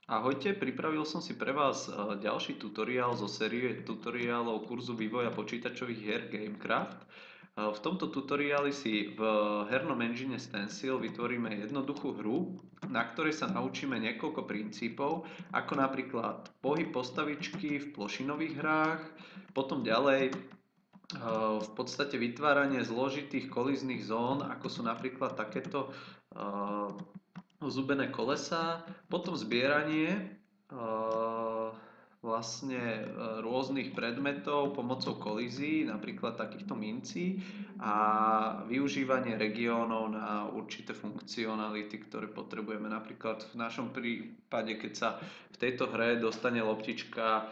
Ahojte, pripravil som si pre vás ďalší tutoriál zo série tutoriálov kurzu vývoja počítačových hier Gamecraft. V tomto tutoriáli si v hernom engine Stencil vytvoríme jednoduchú hru, na ktorej sa naučíme niekoľko princípov, ako napríklad pohyb postavičky v plošinových hrách, potom ďalej v podstate vytváranie zložitých kolíznych zón, ako sú napríklad takéto zubené kolesá, potom zbieranie vlastne rôznych predmetov pomocou kolízií, napríklad takýchto mincí a využívanie regiónov na určité funkcionality, ktoré potrebujeme. Napríklad v našom prípade, keď sa v tejto hre dostane loptička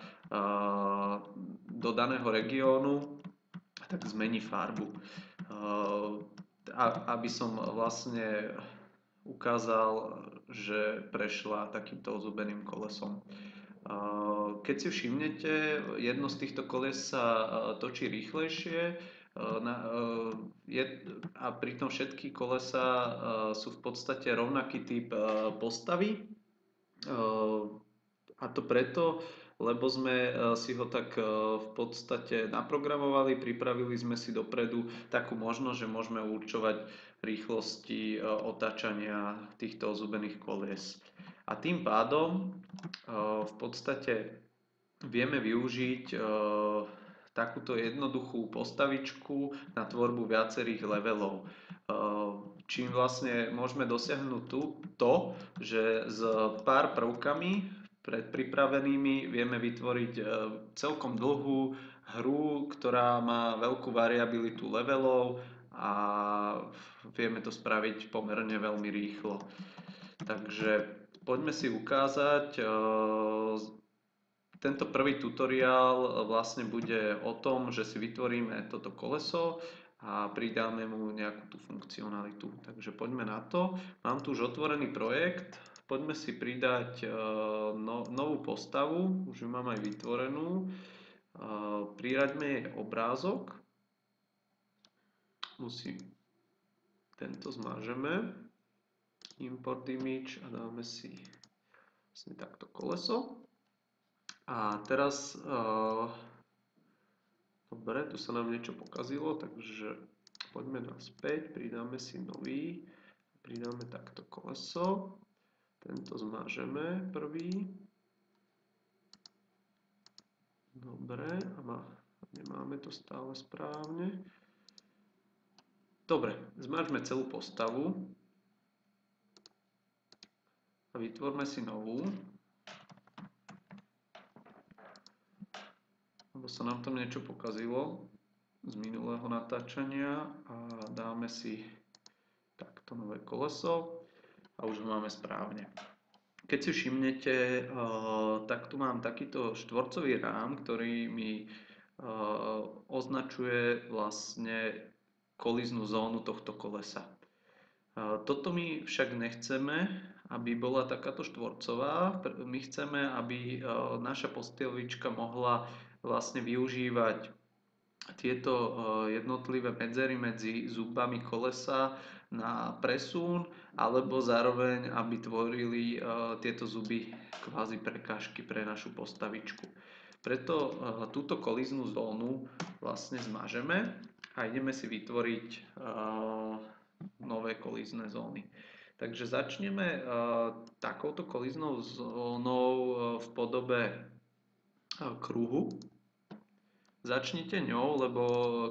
do daného regiónu, tak zmení farbu. Aby som vlastne ukázal, že prešla takýmto ozubeným kolesom. Keď si všimnete, jedno z týchto koles sa točí rýchlejšie a pritom všetky kolesa sú v podstate rovnaký typ postavy. A to preto, lebo sme si ho tak v podstate naprogramovali, pripravili sme si dopredu takú možnosť, že môžeme určovať rýchlosti otáčania týchto ozubených kolies. A tým pádom v podstate vieme využiť takúto jednoduchú postavičku na tvorbu viacerých levelov. Čím vlastne môžeme dosiahnuť to, že s pár prvkami predpripravenými vieme vytvoriť celkom dlhú hru, ktorá má veľkú variabilitu levelov a vieme to spraviť pomerne veľmi rýchlo. Takže poďme si ukázať. Tento prvý tutoriál vlastne bude o tom, že si vytvoríme toto koleso a pridáme mu nejakú tú funkcionalitu. Takže poďme na to. Mám tu už otvorený projekt. Poďme si pridať novú postavu, už ju mám aj vytvorenú. Priraďme jej obrázok. Tento zmažeme. Import image a dáme si vlastne takto koleso. A teraz, dobre, tu sa nám niečo pokazilo, takže poďme naspäť, pridáme si nový, pridáme takto koleso, tento zmažeme prvý, dobre, a nemáme to stále správne. Dobre, zmažme celú postavu a vytvorme si novú. Lebo sa nám tam niečo pokazilo z minulého natáčania a dáme si takto nové koleso a už ho máme správne. Keď si všimnete, tak tu mám takýto štvorcový rám, ktorý mi označuje vlastne kolíznú zónu tohto kolesa. Toto my však nechceme, aby bola takáto štvorcová. My chceme, aby naša postavička mohla vlastne využívať tieto jednotlivé medzery medzi zubami kolesa na presun, alebo zároveň, aby tvorili tieto zuby kvázi prekážky pre našu postavičku. Preto túto kolíznú zónu vlastne zmažeme a ideme si vytvoriť nové kolízne zóny. Takže začneme takouto kolíznou zónou v podobe kruhu. Začnite ňou, lebo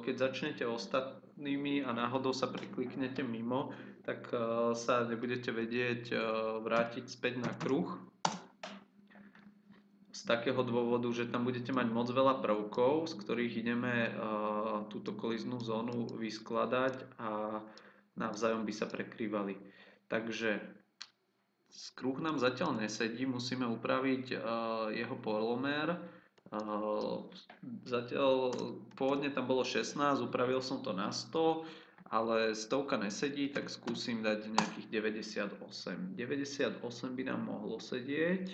keď začnete ostatnými a náhodou sa prekliknete mimo, tak sa nebudete vedieť vrátiť späť na kruh. Z takého dôvodu, že tam budete mať moc veľa prvkov, z ktorých ideme túto kolíznú zónu vyskladať a navzájom by sa prekrývali. Takže kruh nám zatiaľ nesedí, musíme upraviť jeho polomer. Zatiaľ pôvodne tam bolo 16, upravil som to na 100, ale 100 nesedí, tak skúsim dať nejakých 98. 98 by nám mohlo sedieť,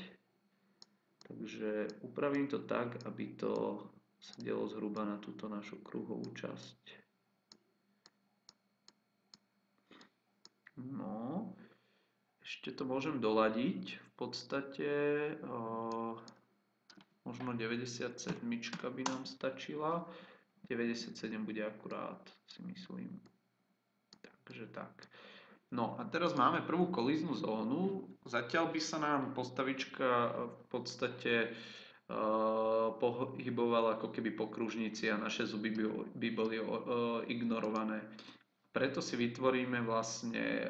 takže upravím to tak, aby to sedelo zhruba na túto našu kruhovú časť. No, ešte to môžem doladiť v podstate možno 97 by nám stačila. 97 bude akurát, si myslím. Takže tak. No a teraz máme prvú kolíznu zónu. Zatiaľ by sa nám postavička v podstate pohybovala ako keby po kružnici a naše zuby by boli ignorované. Preto si vytvoríme vlastne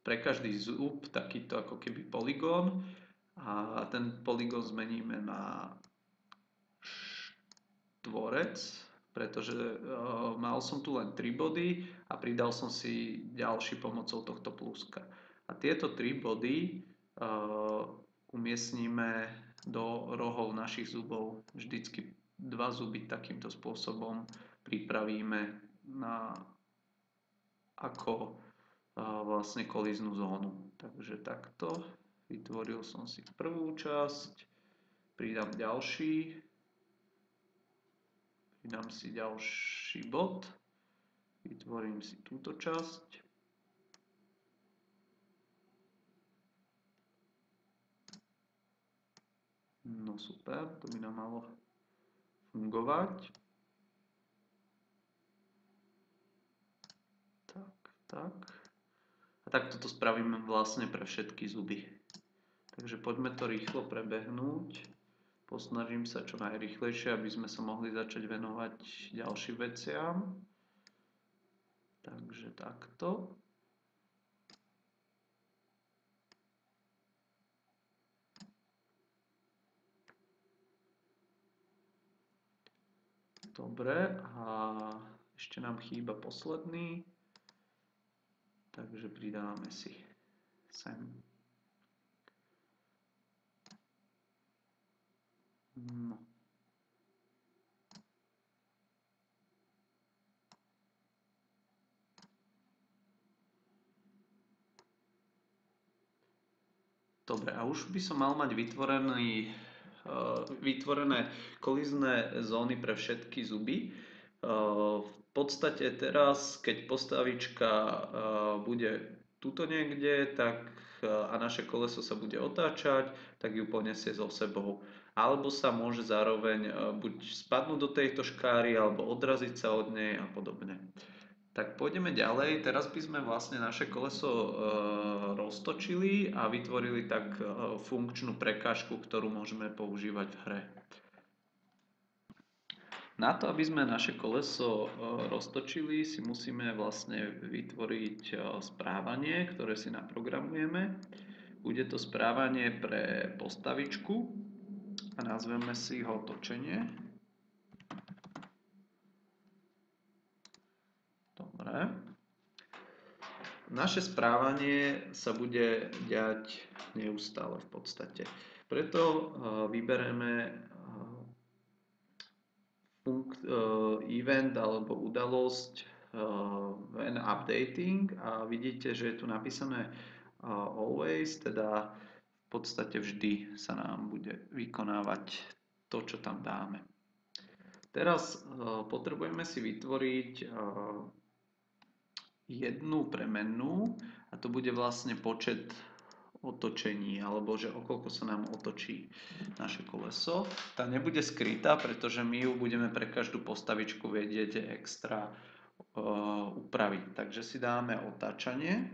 pre každý zub takýto ako keby polygón a ten polygón zmeníme na štvorec, pretože mal som tu len 3 body a pridal som si ďalší pomocou tohto pluska. A tieto 3 body umiestníme do rohov našich zubov. Vždycky 2 zuby takýmto spôsobom pripravíme na ako vlastne kolíznu zónu. Takže takto vytvoril som si prvú časť, pridám si ďalší bod, vytvorím si túto časť. No super, to by nám malo fungovať. Tak. A takto to spravíme vlastne pre všetky zuby. Takže poďme to rýchlo prebehnúť. Posnažím sa čo najrýchlejšie, aby sme sa mohli začať venovať ďalším veciam. Takže takto. Dobre, a ešte nám chýba posledný. Takže pridáme si sem. No. Dobre, a už by som mal mať vytvorené kolízne zóny pre všetky zuby. V podstate teraz, keď postavička bude tuto niekde, a naše koleso sa bude otáčať, tak ju poniesie so sebou. Alebo sa môže zároveň buď spadnúť do tejto škáry, alebo odraziť sa od nej a podobne. Tak pôjdeme ďalej. Teraz by sme vlastne naše koleso roztočili a vytvorili tak funkčnú prekážku, ktorú môžeme používať v hre. Na to, aby sme naše koleso roztočili, si musíme vlastne vytvoriť správanie, ktoré si naprogramujeme. Bude to správanie pre postavičku a nazveme si ho točenie. Dobre. Naše správanie sa bude diať neustále v podstate. Preto vybereme event alebo udalosť when updating a vidíte, že je tu napísané always, teda v podstate vždy sa nám bude vykonávať to, čo tam dáme. Teraz potrebujeme si vytvoriť jednu premennú a to bude vlastne počet otočení, alebo že okoľko sa nám otočí naše koleso. Tá nebude skrytá, pretože my ju budeme pre každú postavičku vedieť extra upraviť. Takže si dáme otočenie.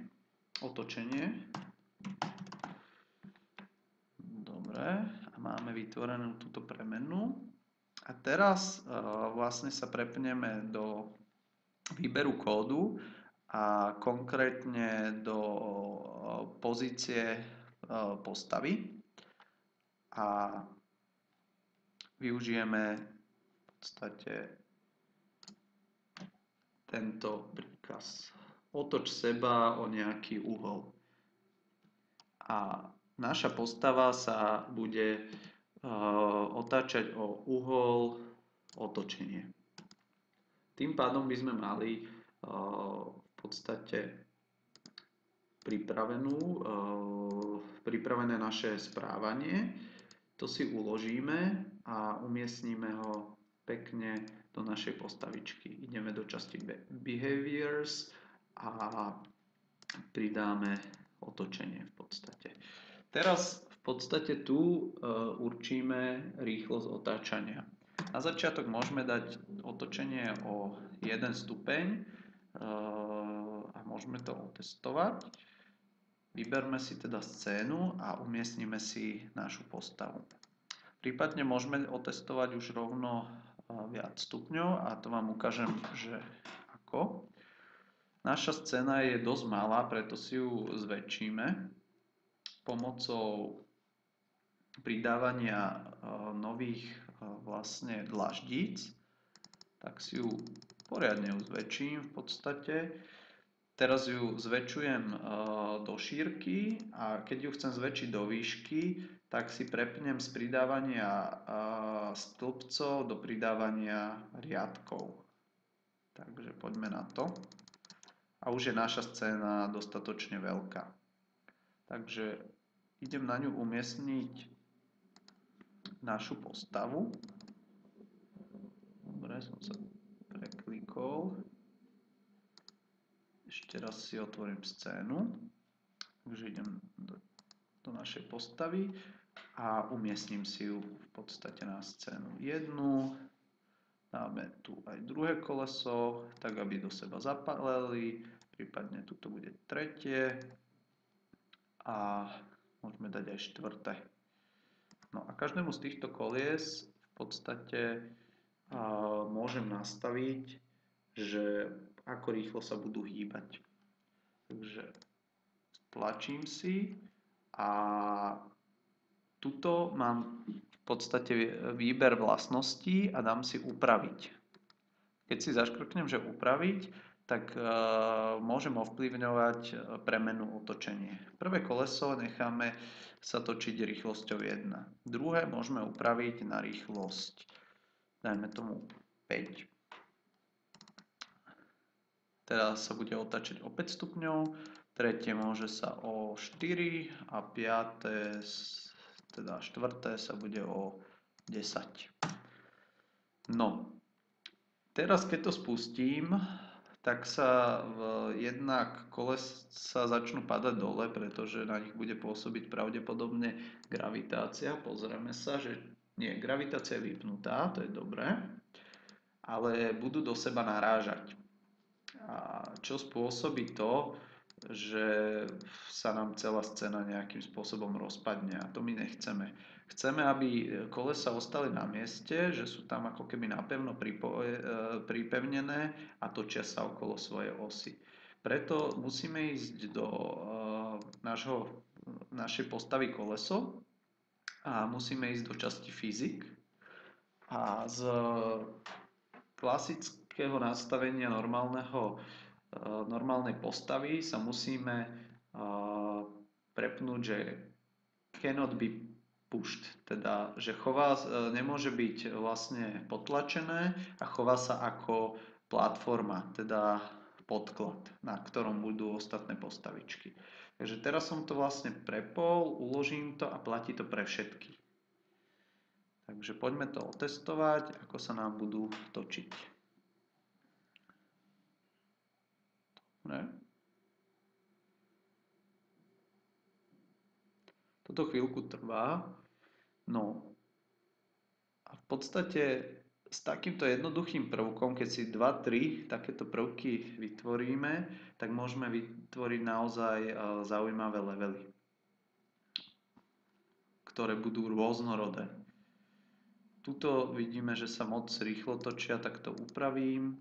Dobre, a máme vytvorenú túto premennú. A teraz vlastne sa prepneme do výberu kódu a konkrétne do pozície postavy a využijeme v podstate tento príkaz. Otoč seba o nejaký uhol. A naša postava sa bude otáčať o uhol otočenie. Tým pádom by sme mali v podstate pripravené naše správanie. To si uložíme a umiestníme ho pekne do našej postavičky. Ideme do časti Behaviors a pridáme otočenie v podstate. Teraz v podstate tu určíme rýchlosť otáčania. Na začiatok môžeme dať otočenie o 1 stupeň a môžeme to otestovať. Vyberme si teda scénu a umiestnime si našu postavu. Prípadne môžeme otestovať už rovno viac stupňov a to vám ukážem, že ako. Naša scéna je dosť malá, preto si ju zväčšíme pomocou pridávania nových vlastne dlaždíc. Tak si ju poriadne zväčším v podstate. Teraz ju zväčšujem do šírky a keď ju chcem zväčšiť do výšky, tak si prepnem z pridávania stĺpcov do pridávania riadkov. Takže poďme na to. A už je naša scéna dostatočne veľká. Takže idem na ňu umiestniť našu postavu. Dobre, som sa preklikol. Ešte raz si otvorím scénu. Takže idem do našej postavy a umiestním si ju v podstate na scénu jednu. Dáme tu aj druhé koleso, tak aby do seba zapálili. Prípadne tuto bude tretie. A môžeme dať aj štvrté. No a každému z týchto kolies v podstate môžem nastaviť, že ako rýchlo sa budú hýbať. Takže tlačím si a tuto mám v podstate výber vlastností a dám si upraviť. Keď si zaškrknem, že upraviť, tak môžem ovplyvňovať premenu otočenie. Prvé koleso necháme sa točiť rýchlosťou 1. Druhé môžeme upraviť na rýchlosť, dajme tomu 5. Teraz sa bude otáčať o 5 stupňov, tretie môže sa o 4 a piaté, teda štvrté sa bude o 10. No, teraz keď to spustím, tak sa jednak kolesa začnú padať dole, pretože na nich bude pôsobiť pravdepodobne gravitácia. Pozrieme sa, že nie, gravitácia je vypnutá, to je dobré, ale budú do seba narážať. A čo spôsobí to, že sa nám celá scéna nejakým spôsobom rozpadne a to my nechceme. Chceme, aby kolesa ostali na mieste, že sú tam ako keby napevno pripevnené a točia sa okolo svojej osy. Preto musíme ísť do našej postavy koleso a musíme ísť do časti fyzik a z klasického nastavenia normálnej postavy sa musíme prepnúť, že cannot be pushed, teda že nemôže byť vlastne potlačené a chová sa ako platforma, teda podklad, na ktorom budú ostatné postavičky. Takže teraz som to vlastne prepol, uložím to a platí to pre všetky. Takže poďme to otestovať, ako sa nám budú točiť. Dobre. Toto chvíľku trvá. No a v podstate s takýmto jednoduchým prvkom, keď si 2-3 takéto prvky vytvoríme, tak môžeme vytvoriť naozaj zaujímavé levely, ktoré budú rôznorodé. Tuto vidíme, že sa moc rýchlo točia, tak to upravím.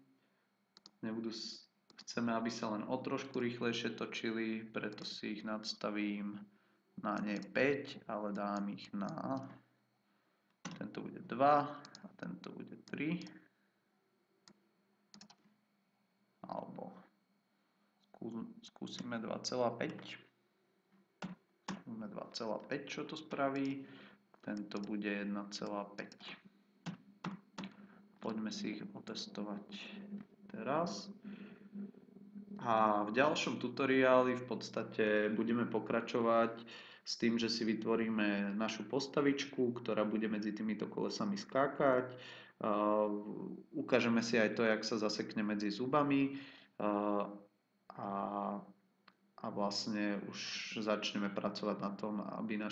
Chceme, aby sa len o trošku rýchlejšie točili, preto si ich nadstavím na nie 5, ale dám ich na... Tento bude 2 a tento bude 3. Alebo skúsime 2,5. Skúsime 2,5, čo to spraví. Tento bude 1,5. Poďme si ich otestovať teraz. A v ďalšom tutoriáli v podstate budeme pokračovať s tým, že si vytvoríme našu postavičku, ktorá bude medzi týmito kolesami skákať. Ukážeme si aj to, jak sa zasekne medzi zubami a a vlastne už začneme pracovať na tom, aby